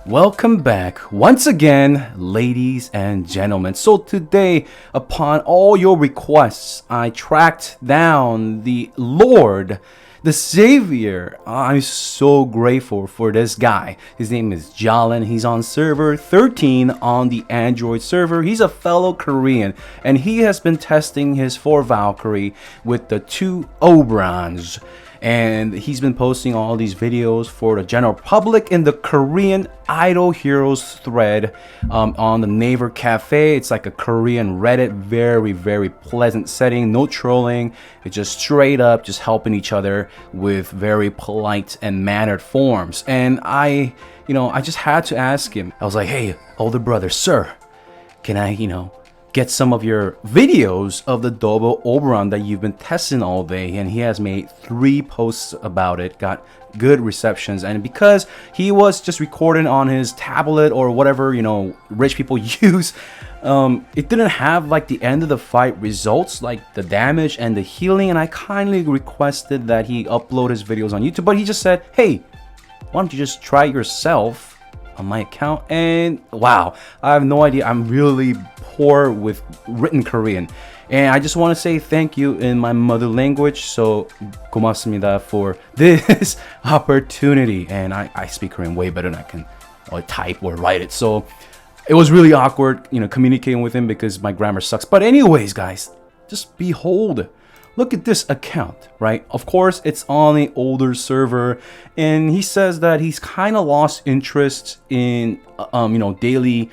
Welcome back once again, ladies and gentlemen. So today, upon all your requests, I tracked down the Lord, the Savior. I'm so grateful for this guy. His name is Jolin. He's on server 13 on the Android server. He's a fellow Korean, and he has been testing his 4 Valkyrie with the 2 Oberons. And he's been posting all these videos for the general public in the Korean Idol Heroes thread on the Naver Cafe. It's like a Korean Reddit, very pleasant setting, no trolling. It's just straight up just helping each other with very polite and mannered forms. And I just had to ask him. I was like, hey, older brother, sir, can I, get some of your videos of the Double Oberon that you've been testing all day? And he has made 3 posts about it, got good receptions. And because he was just recording on his tablet or whatever rich people use, it didn't have like the end of the fight results, like the damage and the healing. And I kindly requested that he upload his videos on YouTube, but he just said, hey, why don't you just try it yourself on my account? And wow, I have no idea. I'm really poor with written Korean, and I just want to say thank you in my mother language. So 고맙습니다 for this opportunity. And I speak Korean way better than I can type or write it, so it was really awkward communicating with him because my grammar sucks. But anyways, guys, just behold, look at this account, right? Of course, it's on an older server, and he says that he's kind of lost interest in, daily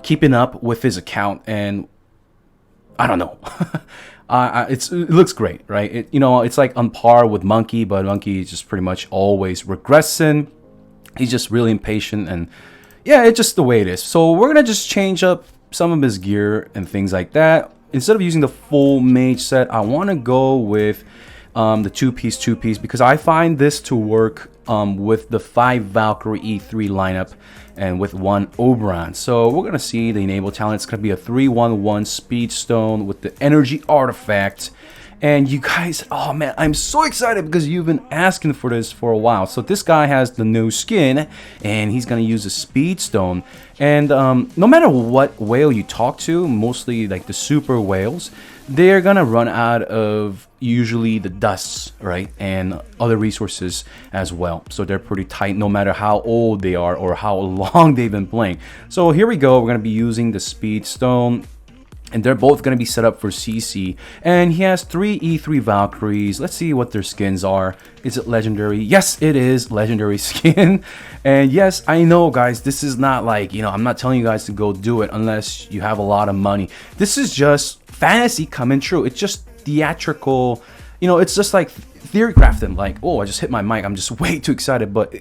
keeping up with his account, and I don't know. It looks great, right? It's like on par with Monkey, but Monkey is just pretty much always regressing. He's just really impatient, and yeah, it's just the way it is. So we're gonna just change up some of his gear and things like that. Instead of using the full mage set, I want to go with the two-piece because I find this to work with the 5 Valkyrie E3 lineup and with 1 Oberon. So we're going to see the enable talent. It's going to be a 3-1-1 speed stone with the energy artifact. And you guys, oh man, I'm so excited because you've been asking for this for a while. So this guy has the new skin, and he's going to use a speed stone. And no matter what whale you talk to, mostly like the super whales, they're going to run out of usually the dusts, right? And other resources as well. So they're pretty tight no matter how old they are or how long they've been playing. So here we go. We're going to be using the speed stone, and they're both going to be set up for CC. And he has 3 E3 Valkyries. Let's see what their skins are. Is it legendary? Yes, it is legendary skin. And yes, I know, guys, this is not like, I'm not telling you guys to go do it unless you have a lot of money. This is just fantasy coming true. It's just theatrical. It's just like theory crafting. Like, oh, I just hit my mic. I'm just way too excited. But,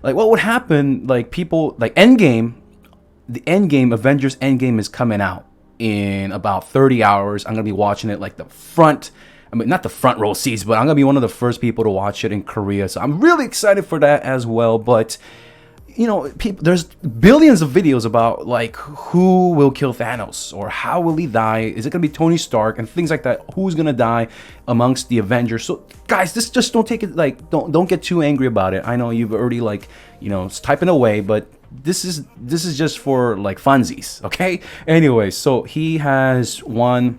like what would happen, like people, like Endgame, the Endgame, Avengers Endgame is coming out in about 30 hours. I'm gonna be watching it like not the front row seats, but I'm gonna be one of the first people to watch it in Korea. So I'm really excited for that as well. But there's billions of videos about like who will kill Thanos or how will he die. Is it gonna be Tony Stark and things like that? Who's gonna die amongst the Avengers? So guys, this just don't take it like don't get too angry about it. I know you've already it's typing away, but this is just for like funsies, okay? Anyway, so he has 1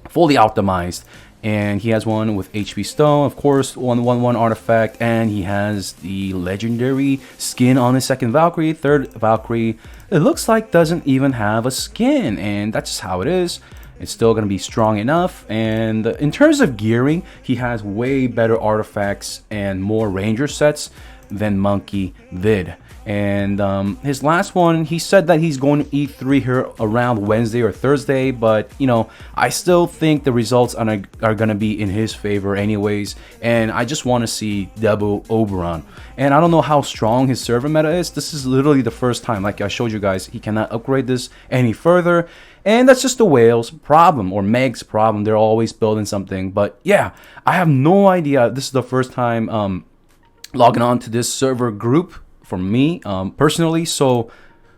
fully optimized, and he has 1 with HP stone, of course, 1/1/1 artifact, and he has the legendary skin on his 2nd Valkyrie. 3rd Valkyrie, it looks like doesn't even have a skin, and that's just how it is. It's still going to be strong enough. And in terms of gearing, he has way better artifacts and more ranger sets than Monkey did. And his last one, he said that he's going to E3 here around Wednesday or Thursday, but I still think the results are gonna be in his favor anyways. And I just want to see Double Oberon. And I don't know how strong his server meta is. This is literally the first time, like I showed you guys, he cannot upgrade this any further. And that's just the whale's problem, or Meg's problem. They're always building something. But yeah, I have no idea. This is the first time logging on to this server group for me personally, so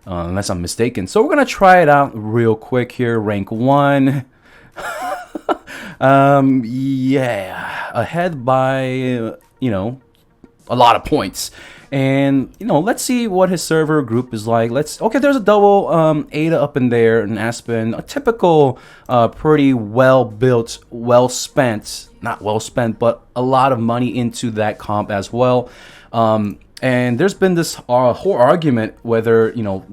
unless I'm mistaken. So we're gonna try it out real quick here. Rank 1. Yeah, ahead by a lot of points. And, you know, let's see what his server group is like. Okay, there's a double Ada up in there, an Aspen, a typical, pretty well-built, well-spent, not well-spent, but a lot of money into that comp as well. And there's been this whole argument whether, you know,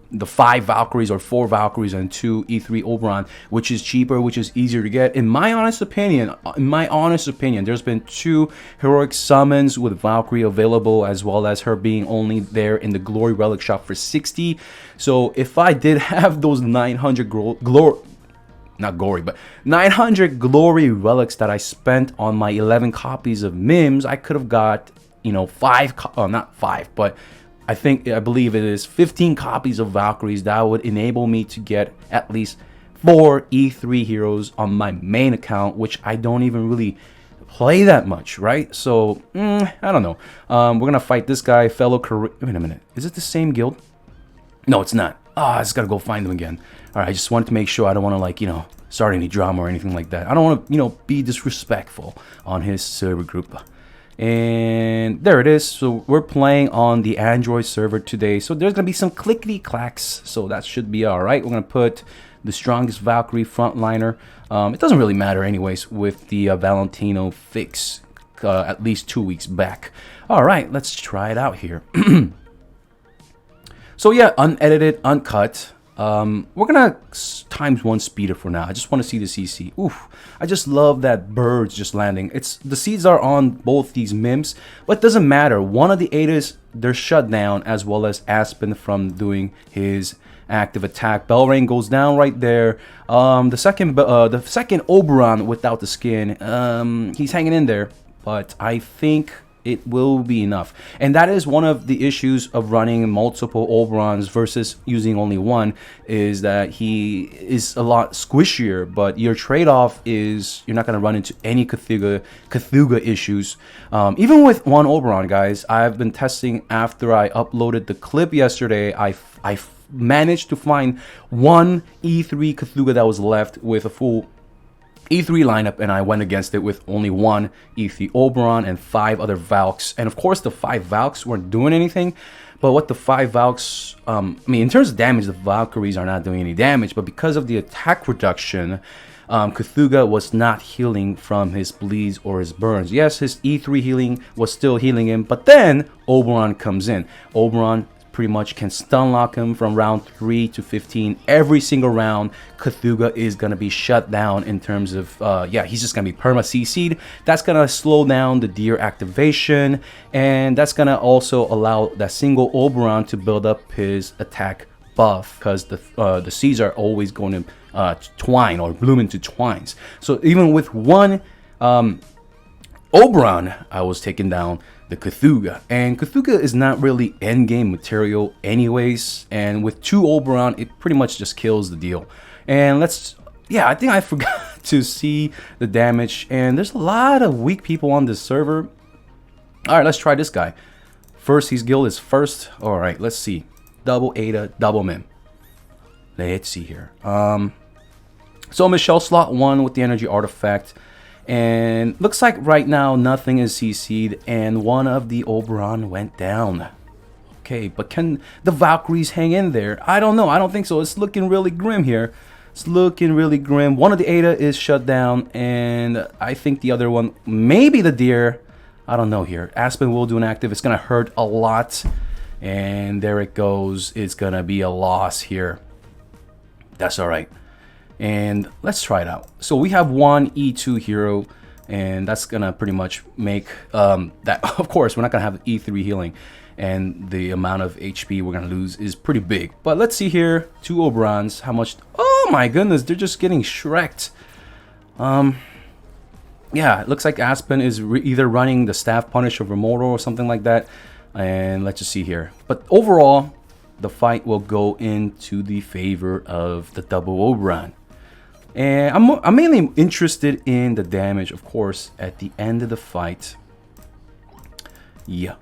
the 5 Valkyries or 4 Valkyries and 2 E3 Oberon, which is cheaper, which is easier to get. In my honest opinion, there's been 2 heroic summons with Valkyrie available, as well as her being only there in the Glory Relic shop for 60. So if I did have those 900 900 glory relics that I spent on my 11 copies of Mims, I could have got, you know, not 5, but I believe it is 15 copies of Valkyries that would enable me to get at least 4 E3 heroes on my main account, which I don't even really play that much, right? So, I don't know. We're gonna fight this guy, fellow Korean. Wait a minute, is it the same guild? No, it's not. I just gotta go find them again. All right, I just wanted to make sure I don't want to, like, you know, start any drama or anything like that. I don't want to, you know, be disrespectful on his server group. And there it is. So we're playing on the Android server today, so there's gonna be some clickety clacks, so that should be all right. We're gonna put the strongest Valkyrie frontliner. It doesn't really matter anyways with the Valentino fix at least 2 weeks back. All right, let's try it out here. So yeah, unedited, uncut. We're gonna ×1 speeder for now. I just want to see the CC. Oof, I just love that birds just landing. The seeds are on both these Mims, but it doesn't matter. One of the Adas, they're shut down, as well as Aspen from doing his active attack. Belrain goes down right there. The second Oberon without the skin, he's hanging in there, but I think it will be enough. And that is one of the issues of running multiple Oberons versus using only one, is that he is a lot squishier, but your trade-off is you're not going to run into any Cthulhu issues. Even with one Oberon, guys, I've been testing after I uploaded the clip yesterday. I managed to find one E3 Cthulhu that was left with a full E3 lineup, and I went against it with only one E3 Oberon and 5 other Valks. And of course the 5 Valks weren't doing anything, but what the 5 Valks, I mean, in terms of damage, the Valkyries are not doing any damage, but because of the attack reduction, Cthulhu was not healing from his bleeds or his burns. Yes, his E3 healing was still healing him, but then Oberon comes in. Oberon pretty much can stun lock him from round 3 to 15 every single round. Cthulhu is going to be shut down in terms of, yeah, he's just going to be perma CC'd. That's going to slow down the deer activation, and that's going to also allow that single Oberon to build up his attack buff, because the seeds are always going to twine or bloom into twines. So even with one Oberon, I was taking down the Cthulhu, and Cthulhu is not really endgame material anyways, and with 2 Oberon it pretty much just kills the deal. And yeah, I think I forgot to see the damage, and there's a lot of weak people on this server. Alright, let's try this guy first. His guild is first. Alright, let's see. Double Ada, double Mim. Let's see here. So Michelle slot 1 with the energy artifact. And looks like right now nothing is CC'd, and one of the Oberon went down. Okay, but can the Valkyries hang in there? I don't know. I don't think so. It's looking really grim here. It's looking really grim. One of the Ada is shut down, and I think the other one, maybe the deer. I don't know here. Aspen will do an active. It's going to hurt a lot. And there it goes. It's going to be a loss here. That's all right. And let's try it out. So we have one E2 hero, and that's gonna pretty much make that. Of course, we're not gonna have E3 healing, and the amount of HP we're gonna lose is pretty big. But let's see here, 2 Oberons. How much? Oh my goodness, they're just getting shreked. Yeah, it looks like Aspen is either running the Staff Punish over Mortal or something like that. And let's just see here. But overall, the fight will go into the favor of the double Oberon. And I'm mainly interested in the damage, of course, at the end of the fight. Yeah.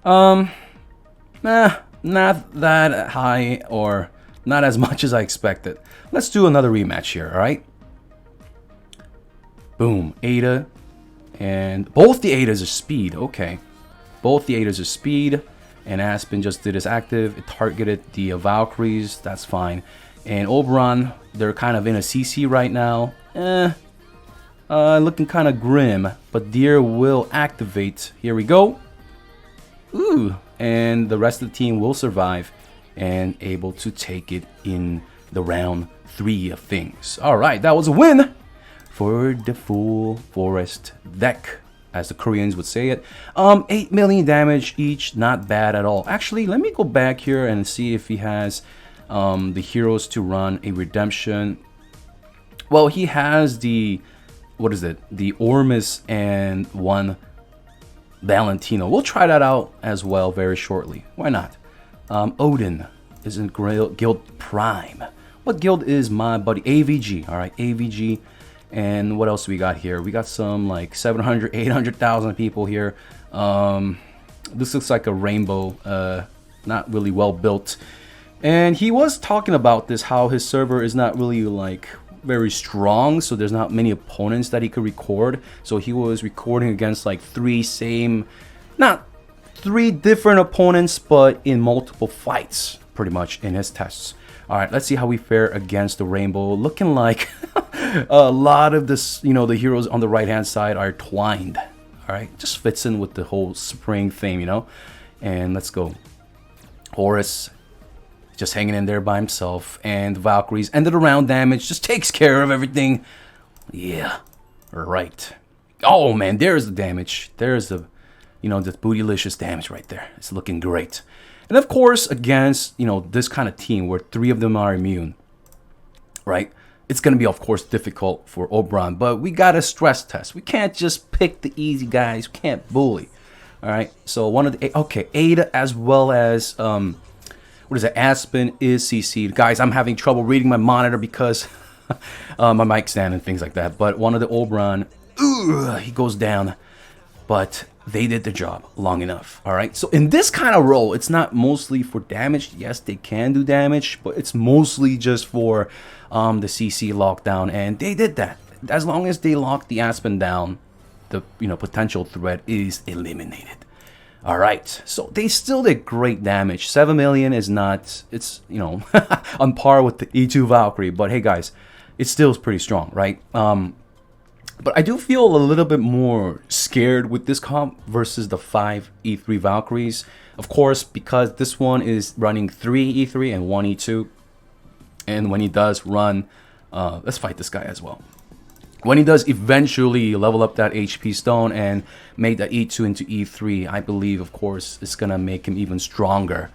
Not that high, or not as much as I expected. Let's do another rematch here, alright? Boom. Ada. And both the Adas are speed. Okay. both the Aiders of speed, and Aspen just did his active. It targeted the Valkyries. That's fine. And Oberon, they're kind of in a CC right now. Looking kind of grim, but Deer will activate. Here we go. Ooh, and the rest of the team will survive and able to take it in the round 3 of things. All right, that was a win for the full forest deck, as the Koreans would say it. 8 million damage each, not bad at all. Actually, let me go back here and see if he has the heroes to run a redemption. Well, he has the, what is it? The Ormus and one Valentino. We'll try that out as well very shortly. Why not? Odin is in Guild Prime. What guild is my buddy? AVG. All right, AVG. And what else we got here? We got some like 700, 800,000 people here. This looks like a rainbow. Not really well built. And he was talking about this, how his server is not really like very strong, so there's not many opponents that he could record. So he was recording against like not three different opponents, but in multiple fights pretty much in his tests. All right, let's see how we fare against the rainbow. Looking like a lot of this, you know, the heroes on the right hand side are twined. All right, just fits in with the whole spring theme, you know. And let's go. Horus just hanging in there by himself, and the Valkyries ended around damage, just takes care of everything. Yeah, right. Oh man, there's the damage. There's the, you know, the bootylicious damage right there. It's looking great. And of course, against, you know, this kind of team where 3 of them are immune, right? It's going to be, of course, difficult for Oberon, but we got to stress test. We can't just pick the easy guys. We can't bully. All right. So one of the, okay, Ada as well as, what is it? Aspen is CC'd. Guys, I'm having trouble reading my monitor because my mic stand and things like that. But one of the Oberon, he goes down. But they did the job long enough. All right. So in this kind of role, it's not mostly for damage. Yes, they can do damage, but it's mostly just for the CC lockdown. And they did that. As long as they lock the Aspen down, the, you know, potential threat is eliminated. All right, so they still did great damage. 7 million is not, it's, you know, on par with the E2 Valkyrie, but hey guys, it still is pretty strong, right? But I do feel a little bit more scared with this comp versus the 5 E3 Valkyries. Of course, because this one is running 3 E3 and 1 E2. And when he does run, let's fight this guy as well. When he does eventually level up that HP stone and make that E2 into E3, I believe, of course, it's going to make him even stronger.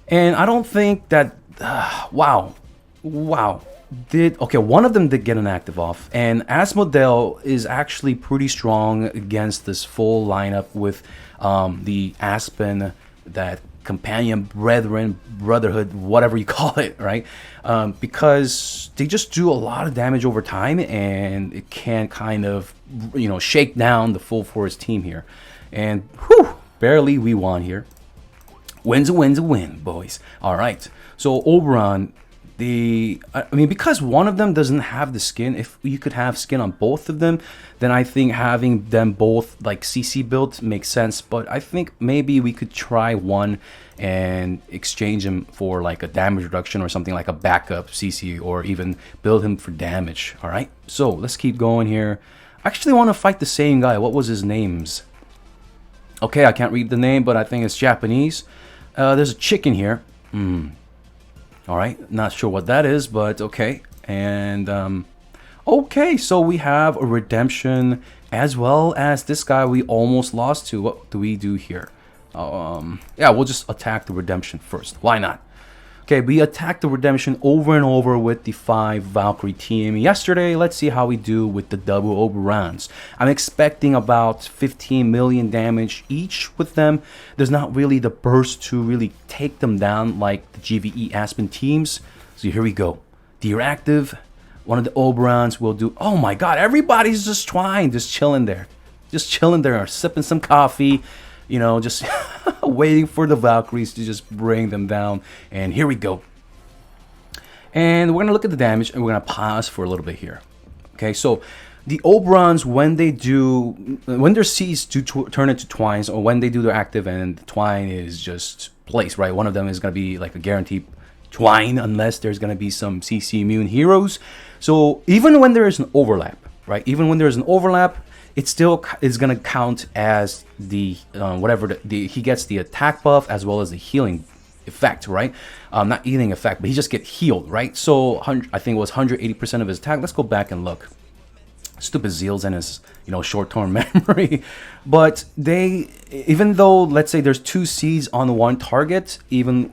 And I don't think that, wow, okay, one of them did get an active off. And Asmodel is actually pretty strong against this full lineup with the Aspen, that companion, brethren, brotherhood, whatever you call it, right? Because they just do a lot of damage over time, and it can kind of, you know, shake down the full forest team here. And whew, barely we won here. Win's a win's a win, boys. All right. So Oberon, I mean, because one of them doesn't have the skin, if you could have skin on both of them, then I think having them both like CC built makes sense. But I think maybe we could try one and exchange him for like a damage reduction or something, like a backup CC, or even build him for damage. All right, so let's keep going here. I actually want to fight the same guy. What was his names? Okay, I can't read the name, but I think it's Japanese. There's a chicken here. All right, not sure what that is, but okay. And okay, so we have a redemption as well as this guy we almost lost to. What do we do here? Yeah, we'll just attack the redemption first. Why not? Okay, we attacked the redemption over and over with the 5 Valkyrie team yesterday. Let's see how we do with the double Oberons. I'm expecting about 15 million damage each with them. There's not really the burst to really take them down like the GVE Aspen teams. So here we go. Deer active. One of the Oberons will do. Oh my god, everybody's just trying, just chilling there. Just chilling there, sipping some coffee. You know, just waiting for the Valkyries to just bring them down. And here we go. And we're going to look at the damage, and we're going to pause for a little bit here. Okay, so the Oberons, when their seeds do turn into twines, or when they do their active and the twine is just placed, right? One of them is going to be like a guaranteed twine unless there's going to be some CC immune heroes. So even when there is an overlap, right? Even when there's an overlap, it still is going to count as the whatever he gets the attack buff as well as the healing effect, right? Not healing effect, but he just get healed, right? So I think it was 180% of his attack. Let's go back and look. Stupid Zeals and his, short-term memory. But even though, let's say there's 2 seeds on one target, even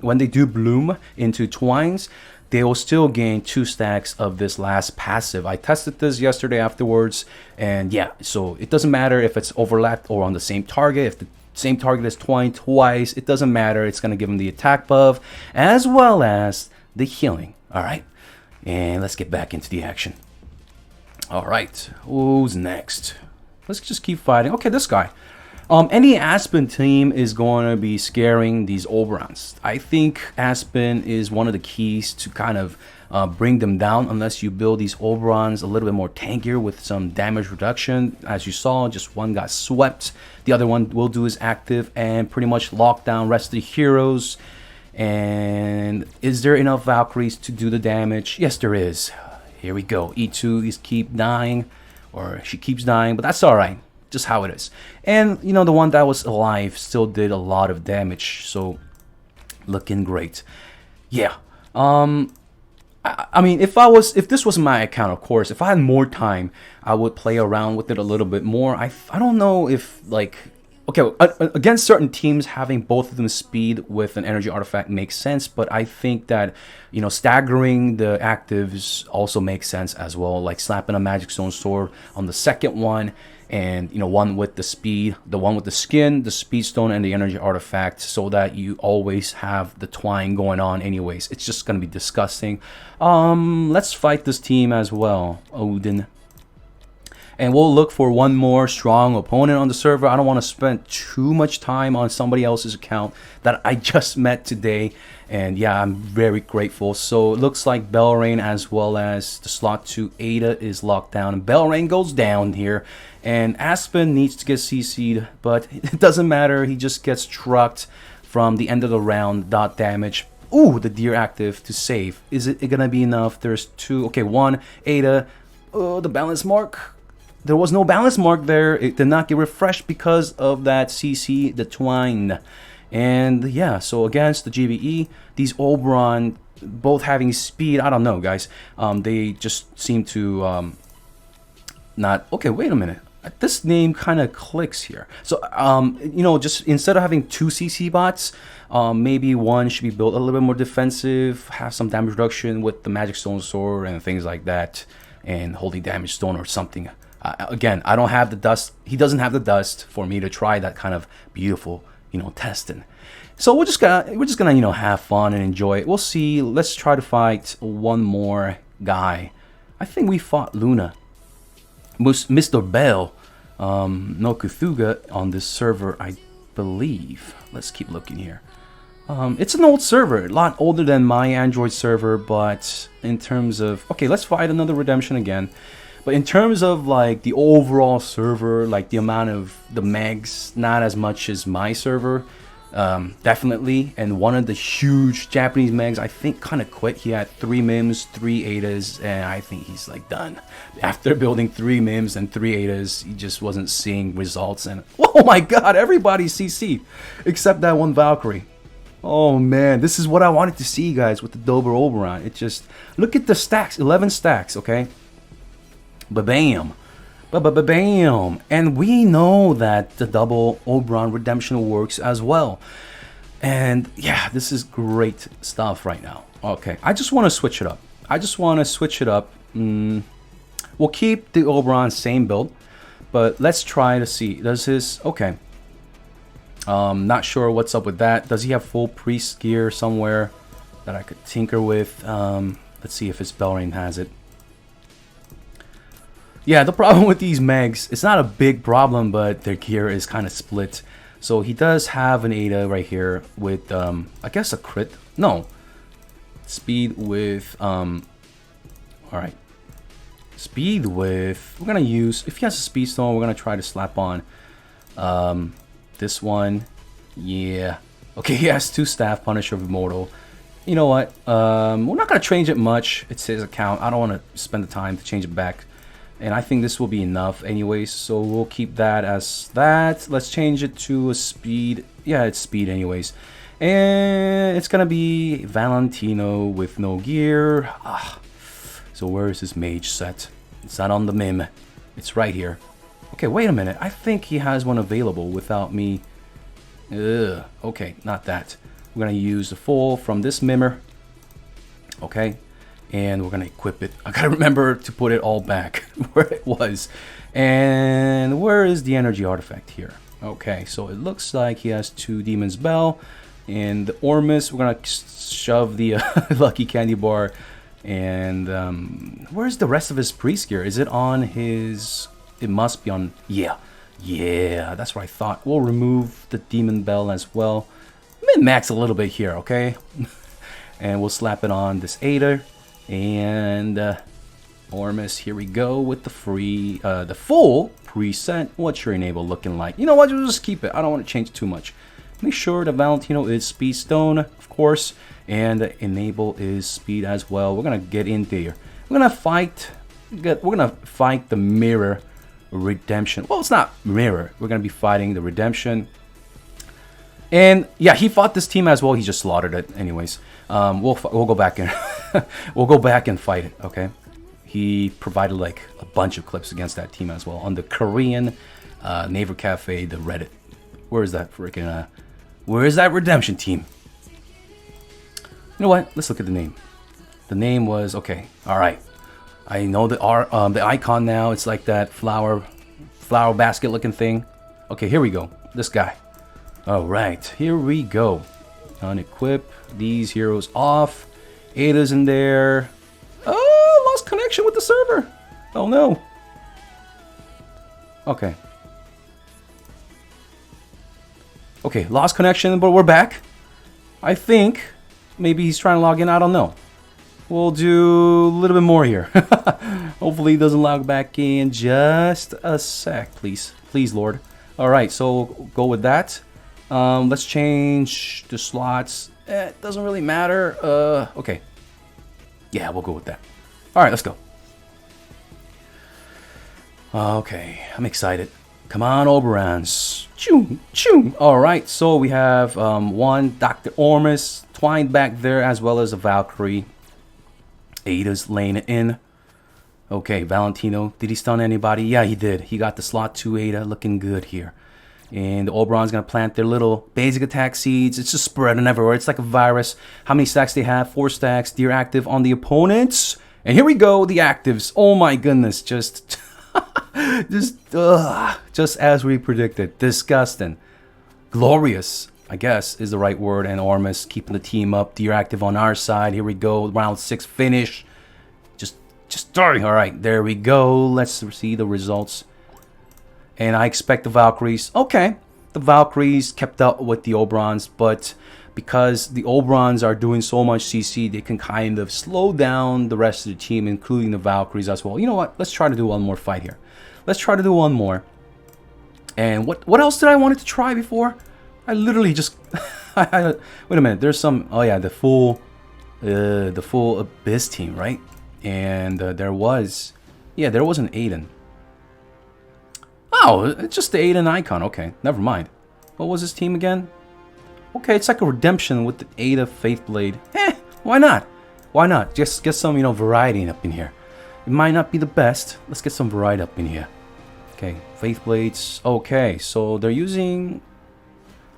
when they do bloom into twines, they will still gain 2 stacks of this last passive. I tested this yesterday afterwards, and yeah, so it doesn't matter if it's overlapped or on the same target. If the same target is twined twice, it doesn't matter. It's going to give him the attack buff as well as the healing. All right, and let's get back into the action. All right, who's next? Let's just keep fighting. Okay, this guy. Any Aspen team is going to be scaring these Oberons. I think Aspen is one of the keys to kind of bring them down, unless you build these Oberons a little bit more tankier with some damage reduction. As you saw, just one got swept. The other one will do his active and pretty much lock down rest of the heroes. And is there enough Valkyries to do the damage? Yes, there is. Here we go. E2 is keep dying, or she keeps dying, but that's all right. Just how it is. And the one that was alive still did a lot of damage, so looking great. Yeah. I mean, if this was my account, of course, if I had more time, I would play around with it a little bit more. I don't know if, like, okay, against certain teams, having both of them speed with an energy artifact makes sense, but I think that, staggering the actives also makes sense as well, like slapping a Magic Stone Sword on the second one, and, one with the speed, the one with the skin, the speed stone, and the energy artifact, so that you always have the twine going on anyways. It's just going to be disgusting. Let's fight this team as well, Odin. And we'll look for one more strong opponent on the server. I don't want to spend too much time on somebody else's account that I just met today. And yeah, I'm very grateful. So it looks like Belrain as well as the slot 2 Ada is locked down. And Belrain goes down here. And Aspen needs to get CC'd, but it doesn't matter. He just gets trucked from the end of the round. Dot damage. Ooh, the deer active to save. Is it going to be enough? There's 2. Okay, 1 Ada. Oh, the balance mark. There was no balance mark there. It did not get refreshed because of that CC, the twine. And yeah, so against the GVE, these Oberon, both having speed, I don't know, guys. They just seem to not... Okay, wait a minute. This name kind of clicks here. So, just instead of having 2 CC bots, maybe one should be built a little bit more defensive, have some damage reduction with the Magic Stone Sword and things like that, and Holy Damage Stone or something. Again, I don't have the dust. He doesn't have the dust for me to try that kind of beautiful, testing. So we're just gonna, have fun and enjoy it. We'll see. Let's try to fight one more guy. I think we fought Luna, Mr. Bell, no Cthulhu on this server, I believe. Let's keep looking here. It's an old server, a lot older than my Android server, but in terms of... Okay, let's fight another redemption again. But in terms of, like, the overall server, like, the amount of the megs, not as much as my server, definitely. And one of the huge Japanese megs, I think, kind of quit. He had 3 mims, 3 Adas, and I think he's, like, done. After building 3 mims and 3 Adas, he just wasn't seeing results. And, oh my god, everybody's CC, except that one Valkyrie. Oh man, this is what I wanted to see, guys, with the Double Oberon. It just... Look at the stacks, 11 stacks, okay? Ba-bam. Ba-ba-ba-bam. And we know that the Double Oberon redemption works as well. And yeah, this is great stuff right now. Okay, I just want to switch it up. We'll keep the Oberon same build, but let's try to see. Does his... Okay. Not sure what's up with that. Does he have full priest gear somewhere that I could tinker with? Let's see if his Belrain has it. Yeah, the problem with these megs, it's not a big problem, but their gear is kind of split. So he does have an Ada right here with, I guess a crit. No. Speed with, alright. Speed with... We're going to use... If he has a speed stone, we're going to try to slap on this one. Yeah. Okay, he has 2 staff, Punisher of Immortal. You know what? We're not going to change it much. It's his account. I don't want to spend the time to change it back. And I think this will be enough anyways. So we'll keep that as that. Let's change it to a speed. Yeah, it's speed anyways. And it's going to be Valentino with no gear. So where is his mage set? It's not on the mim. It's right here. Okay, wait a minute. I think he has one available without me. Okay, not that. We're going to use the full from this mimmer. Okay. And we're going to equip it. I got to remember to put it all back where it was. And where is the energy artifact here? Okay, so it looks like he has 2 Demon's Bell. And the Ormus, we're going to shove the Lucky Candy Bar. And where's the rest of his priest gear? Is it on his... It must be on... Yeah, that's what I thought. We'll remove the Demon Bell as well. Min-max a little bit here, okay? And we'll slap it on this Ada. And Ormus, here we go with the free, the full preset. What's your enable looking like? You know what, we'll just keep it. I don't want to change too much. Make sure the Valentino is speed stone, of course, and the enable is speed as well. We're gonna get in there. We're gonna fight the mirror redemption. Well, it's not mirror. We're gonna be fighting the redemption. And yeah, he fought this team as well. He just slaughtered it, anyways. We'll go back and we'll go back and fight it. Okay. He provided like a bunch of clips against that team as well on the Korean Naver Cafe, the Reddit. Where is that freaking? Where is that redemption team? You know what? Let's look at the name. The name was okay. All right. I know the icon now. It's like that flower basket looking thing. Okay, here we go. This guy. All right, here we go. Unequip these heroes off. Ada's in there. Oh, lost connection with the server. Oh no. Okay. Okay, lost connection, but we're back. I think maybe he's trying to log in. I don't know. We'll do a little bit more here. Hopefully he doesn't log back in. Just a sec, please. Please, Lord. All right, so we'll go with that. Let's change the slots. It doesn't really matter. Okay. Yeah, we'll go with that. All right, let's go. Okay, I'm excited. Come on, Oberons. Choo, choo. All right, so we have one Dr. Ormus twined back there as well as a Valkyrie. Ada's laying it in. Okay, Valentino. Did he stun anybody? Yeah, he did. He got the slot 2 Ada looking good here. And the Oberon's going to plant their little basic attack seeds. It's just spreading everywhere. It's like a virus. How many stacks they have? 4 stacks. They're active on the opponents. And here we go, the actives. Oh my goodness. Just as we predicted. Disgusting. Glorious, I guess, is the right word. And Ormus keeping the team up. They're active on our side. Here we go. Round 6 finish. Just starting. All right, there we go. Let's see the results. And I expect the Valkyries. Okay, the Valkyries kept up with the Oberons, but because the Oberons are doing so much CC, they can kind of slow down the rest of the team, including the Valkyries as well. You know what? Let's try to do one more fight here. Let's try to do one more. And what else did I wanted to try before? I literally just... wait a minute. There's some... Oh yeah, the full Abyss team, right? And there was... Yeah, there was an Aiden. Oh, it's just the Aiden icon. Okay, never mind. What was his team again? Okay, it's like a redemption with the Ada Faithblade. Why not? Why not? Just get some, variety up in here. It might not be the best. Let's get some variety up in here. Okay, Faithblades. Okay, so they're using...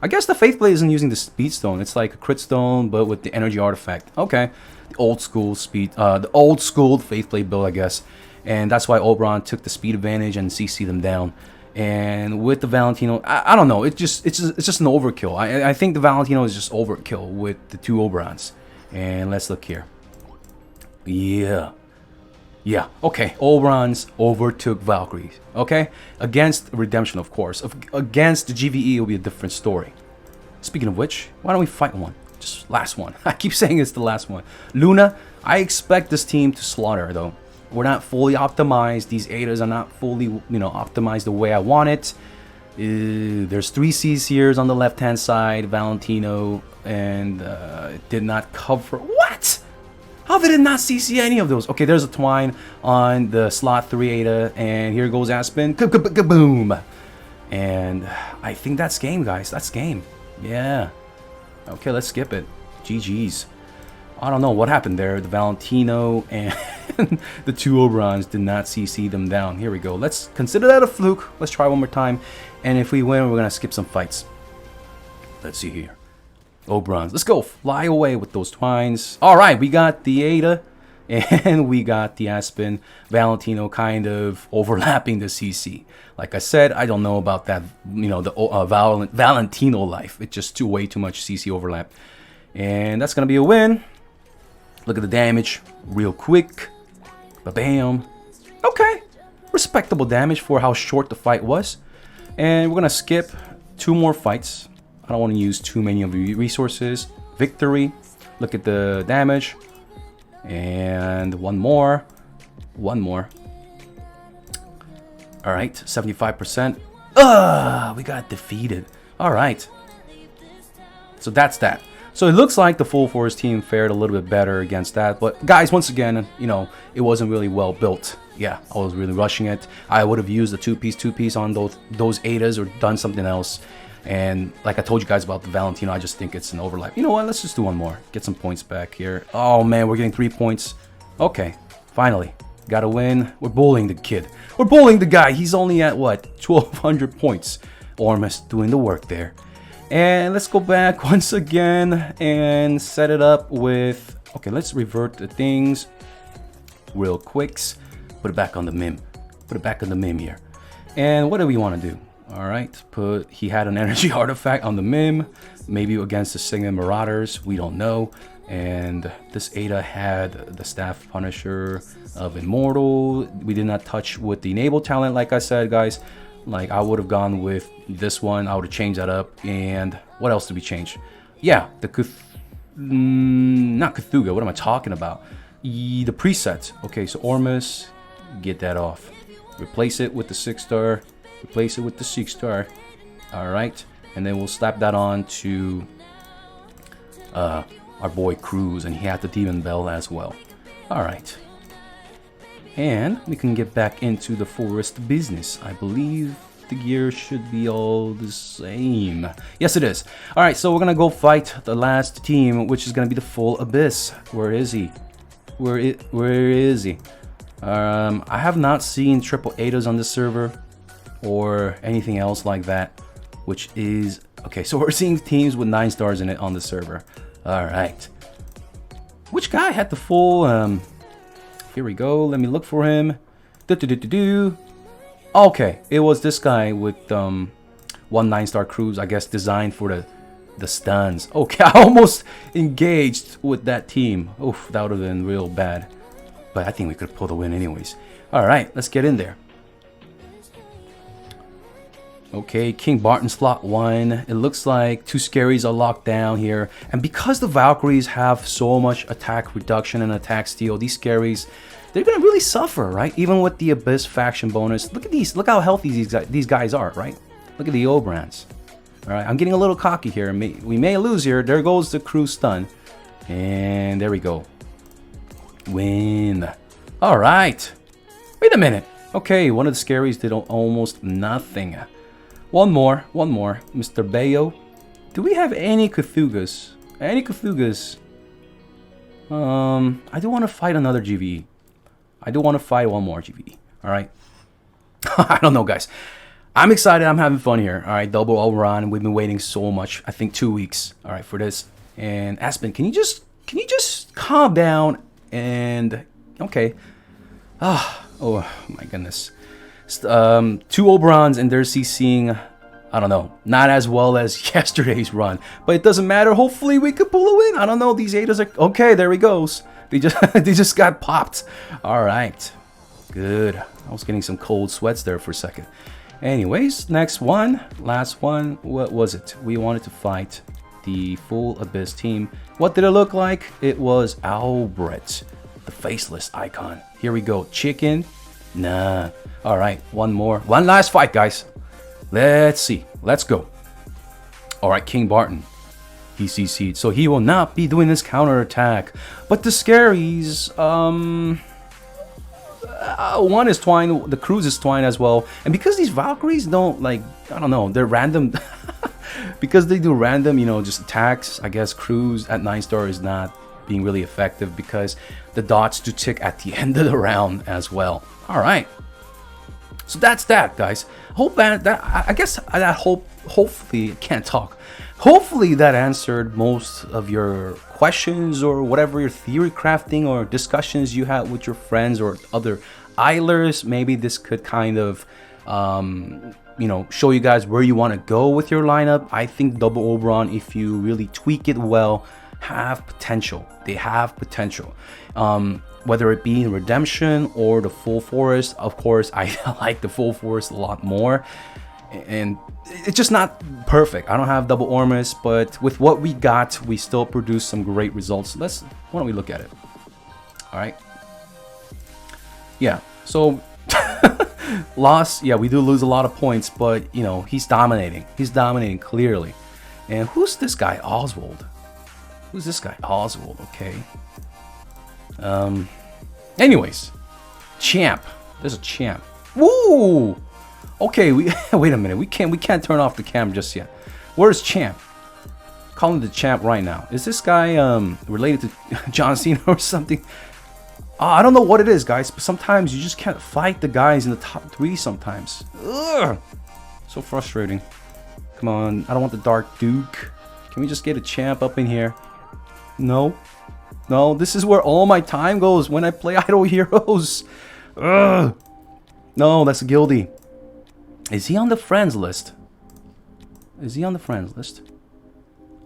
I guess the Faithblade isn't using the Speed Stone. It's like a Crit Stone, but with the Energy Artifact. Okay, the old school Faithblade build, I guess. And that's why Oberon took the speed advantage and CC them down. And with the Valentino, I don't know. It's just an overkill. I think the Valentino is just overkill with the 2 Oberons. And let's look here. Yeah. Okay. Oberons overtook Valkyries. Okay. Against Redemption, of course. Against the GVE, it'll be a different story. Speaking of which, why don't we fight one? Just last one. I keep saying it's the last one. Luna. I expect this team to slaughter though. We're not fully optimized. These Adas are not fully, optimized the way I want it. There's 3 CCers on the left-hand side, Valentino, and it did not cover. What? How did it not CC any of those? Okay, there's a Twine on the slot 3 Ada, and here goes Aspen. Kaboom! And I think that's game, guys. That's game. Yeah. Okay, let's skip it. GG's. I don't know what happened there. The Valentino and the 2 Oberons did not CC them down. Here we go. Let's consider that a fluke. Let's try one more time. And if we win, we're going to skip some fights. Let's see here. Oberons. Let's go. Fly away with those Twines. All right, we got the Ada and we got the Aspen. Valentino kind of overlapping the CC. Like I said, I don't know about that, the Valentino life. It's just way too much CC overlap. And that's going to be a win. Look at the damage real quick. Ba-bam. Okay. Respectable damage for how short the fight was. And we're going to skip 2 more fights. I don't want to use too many of the resources. Victory. Look at the damage. And one more. One more. Alright. 75%. We got defeated. Alright. So that's that. So it looks like the Full Force team fared a little bit better against that. But guys, once again, it wasn't really well built. Yeah, I was really rushing it. I would have used the two-piece on those Adas or done something else. And like I told you guys about the Valentino, I just think it's an overlap. You know what? Let's just do one more. Get some points back here. Oh, man, we're getting 3 points. Okay, finally. Got a win. We're bullying the kid. We're bullying the guy. He's only at, what, 1,200 points. Ormus doing the work there. And let's go back once again and set it up with... Okay, let's revert the things real quick. Put it back on the Mim. Put it back on the Mim here. And what do we want to do? Alright, he had an energy artifact on the Mim. Maybe against the Signet Marauders. We don't know. And this Ada had the Staff Punisher of Immortal. We did not touch with the Enable talent, like I said, guys. Like, I would have gone with this one. I would have changed that up. And what else did we change? Yeah, the not Cthulhu. What am I talking about? The preset. Okay, so Ormus, get that off. Replace it with the 6-star. Replace it with the 6-star. Alright. And then we'll slap that on to our boy Cruz. And he had the Demon Bell as well. Alright. And we can get back into the forest business. I believe the gear should be all the same. Yes, it is. Alright, so we're going to go fight the last team, which is going to be the Full Abyss. Where is he? Where is he? I have not seen triple Adas on this server or anything else like that, which is... Okay, so we're seeing teams with 9 stars in it on the server. Alright. Which guy had the full... Here we go. Let me look for him. Okay, it was this guy with 1 9-star cruise, I guess designed for the stuns. Okay, I almost engaged with that team. Oof, that would have been real bad. But I think we could pull the win anyways. Alright, let's get in there. Okay, King Barton slot 1. It looks like 2 scaries are locked down here. And because the Valkyries have so much attack reduction and attack steal, these scaries, they're going to really suffer, right? Even with the Abyss faction bonus. Look at these. Look how healthy these guys are, right? Look at the Oberons. Alright, I'm getting a little cocky here. We may lose here. There goes the crew stun. And there we go. Win. Alright. Wait a minute. Okay, one of the scaries did almost nothing. One more. Mr. Bayo. Do we have any Cthulhus? I do want to fight another GVE. I do want to fight one more GVE. Alright. I don't know, guys. I'm excited. I'm having fun here. Alright, double Oberon. We've been waiting so much. I think 2 weeks. Alright, for this. And Aspen, can you just calm down and... Okay. Oh my goodness. 2 Oberons and they're CCing, I don't know, not as well as yesterday's run, but it doesn't matter. Hopefully we could pull a win. I don't know. These Adas are okay. There he goes. They just got popped. All right, good. I was getting some cold sweats there for a second. Anyways, next one, last one. What was it? We wanted to fight the Full Abyss team. What did it look like? It was Albert, the faceless icon. Here we go. Chicken. Nah. All right. One more. One last fight, guys. Let's see. Let's go. All right. King Barton. He CC'd. So he will not be doing this counterattack. But the scaries, one is twine, the cruise is twine as well. And because these Valkyries don't, like, I don't know, they're random. Because they do random, you know, just attacks, I guess cruise at 9-star is not being really effective because the dots do tick at the end of the round as well. All right. So that's that, guys. Hope that I guess that hopefully I can't talk. Hopefully that answered most of your questions or whatever your theory crafting or discussions you had with your friends or other idlers. Maybe this could kind of you know, show you guys where you want to go with your lineup. I think Double Oberon, if you really tweak it well, have potential. They have potential. Whether it be in Redemption or the Full Forest, of course, I like the Full Forest a lot more. And it's just not perfect. I don't have Double Ormus, but with what we got, we still produce some great results. Why don't we look at it? All right. Yeah, so loss, yeah, we do lose a lot of points, but, you know, he's dominating. He's dominating clearly. And who's this guy? Oswald. Who's this guy? Oswald, okay. Anyways, champ. There's a champ. Woo! Okay, wait a minute. We can't turn off the cam just yet. Where's champ? Call him the champ right now. Is this guy related to John Cena or something? I don't know what it is, guys, but sometimes you just can't fight the guys in the top 3 sometimes. Ugh! So frustrating. Come on, I don't want the Dark Duke. Can we just get a champ up in here? No. No, this is where all my time goes when I play Idol Heroes. Ugh! No, that's Gildy. Is he on the friends list? Is he on the friends list?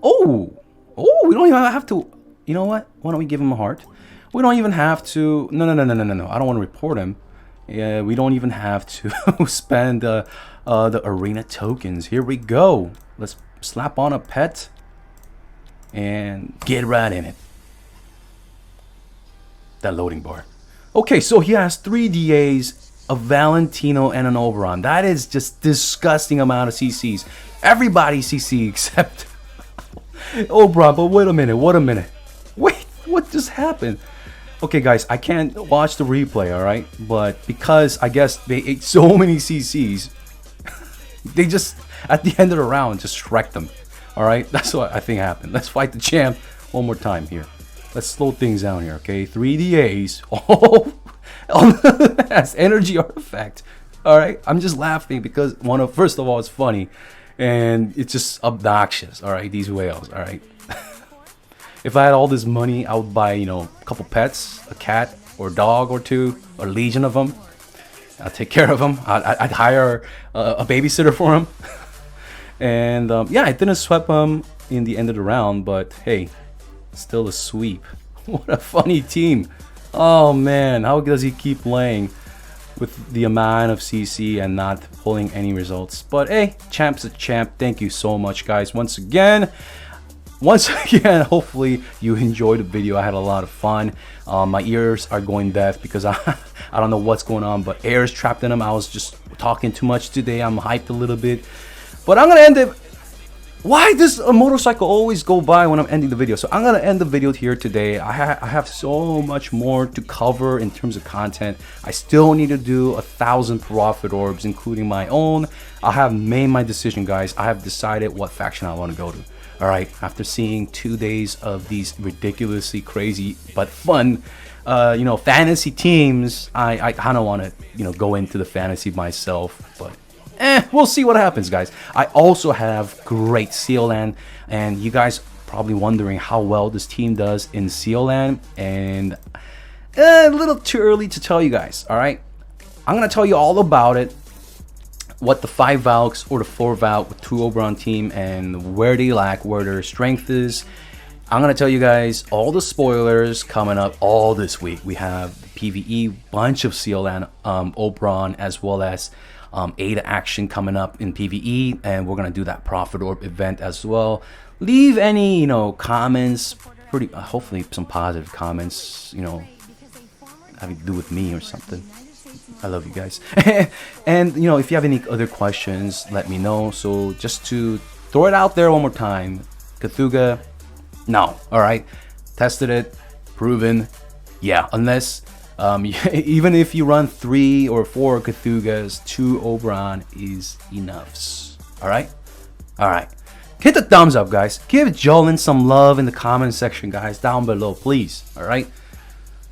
Oh! Oh, we don't even have to... You know what? Why don't we give him a heart? We don't even have to... No. I don't want to report him. Yeah, we don't even have to spend the arena tokens. Here we go. Let's slap on a pet. And get right in it. That loading bar. Okay, so he has 3 DAs, a Valentino, and an Oberon. That is just disgusting amount of CCs. Everybody CC except Oberon. But wait a minute. Wait, what just happened? Okay, guys, I can't watch the replay, all right? But because I guess they ate so many CCs, they just, at the end of the round, just wrecked them. All right? That's what I think happened. Let's fight the champ one more time here. Let's slow things down here, okay? 3 DAs. Oh, that's energy artifact. All right? I'm just laughing because first of all, it's funny. And it's just obnoxious, all right? These whales, all right? If I had all this money, I would buy, you know, a couple pets, a cat or a dog or 2, or a legion of them. I'll take care of them. I'd hire a babysitter for him. And yeah, I didn't sweep him in the end of the round, but hey, still a sweep. What a funny team. Oh man, how does he keep playing with the amount of CC and not pulling any results? But hey, champ's a champ. Thank you so much, guys. Once again, hopefully you enjoyed the video. I had a lot of fun. My ears are going deaf because I don't know what's going on, but air is trapped in them. I was just talking too much today. I'm hyped a little bit, but I'm gonna end it. Why does a motorcycle always go by when I'm ending the video? So I'm gonna end the video here today. I have so much more to cover in terms of content. I still need to do 1,000 profit orbs, including my own. I have made my decision, guys. I have decided what faction I want to go to. All right, after seeing 2 days of these ridiculously crazy but fun, you know, fantasy teams, I kind of want to, you know, go into the fantasy myself, but we'll see what happens, guys. I also have great CLN, and you guys probably wondering how well this team does in CLN, and a little too early to tell you guys. All right, I'm gonna tell you all about it. What the 5 Valks or the 4 Valk with 2 Oberon team and where they lack, where their strength is. I'm going to tell you guys all the spoilers coming up all this week. We have PvE, bunch of CLN, Oberon, as well as Ada action coming up in PvE. And we're going to do that Profit Orb event as well. Leave any, you know, comments, hopefully some positive comments, you know. having to do with me or something. I love you guys. And you know, if you have any other questions, let me know. So just to throw it out there one more time, Cthulhu, no. All right, tested it, proven. Yeah, unless even if you run 3 or 4 Cthulhu's, 2 Oberon is enough. All right, all right. Hit the thumbs up, guys. Give Jolin some love in the comment section, guys, down below, please. All right.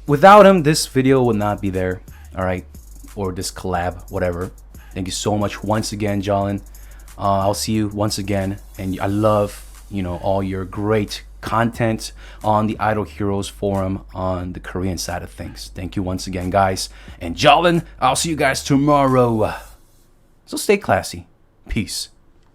Without him, this video would not be there. All right, or this collab, whatever. Thank you so much once again, Jolin. I'll see you once again, and I love, you know, all your great content on the Idol Heroes forum on the Korean side of things. Thank you once again, guys. And Jolin, I'll see you guys tomorrow. So stay classy. Peace.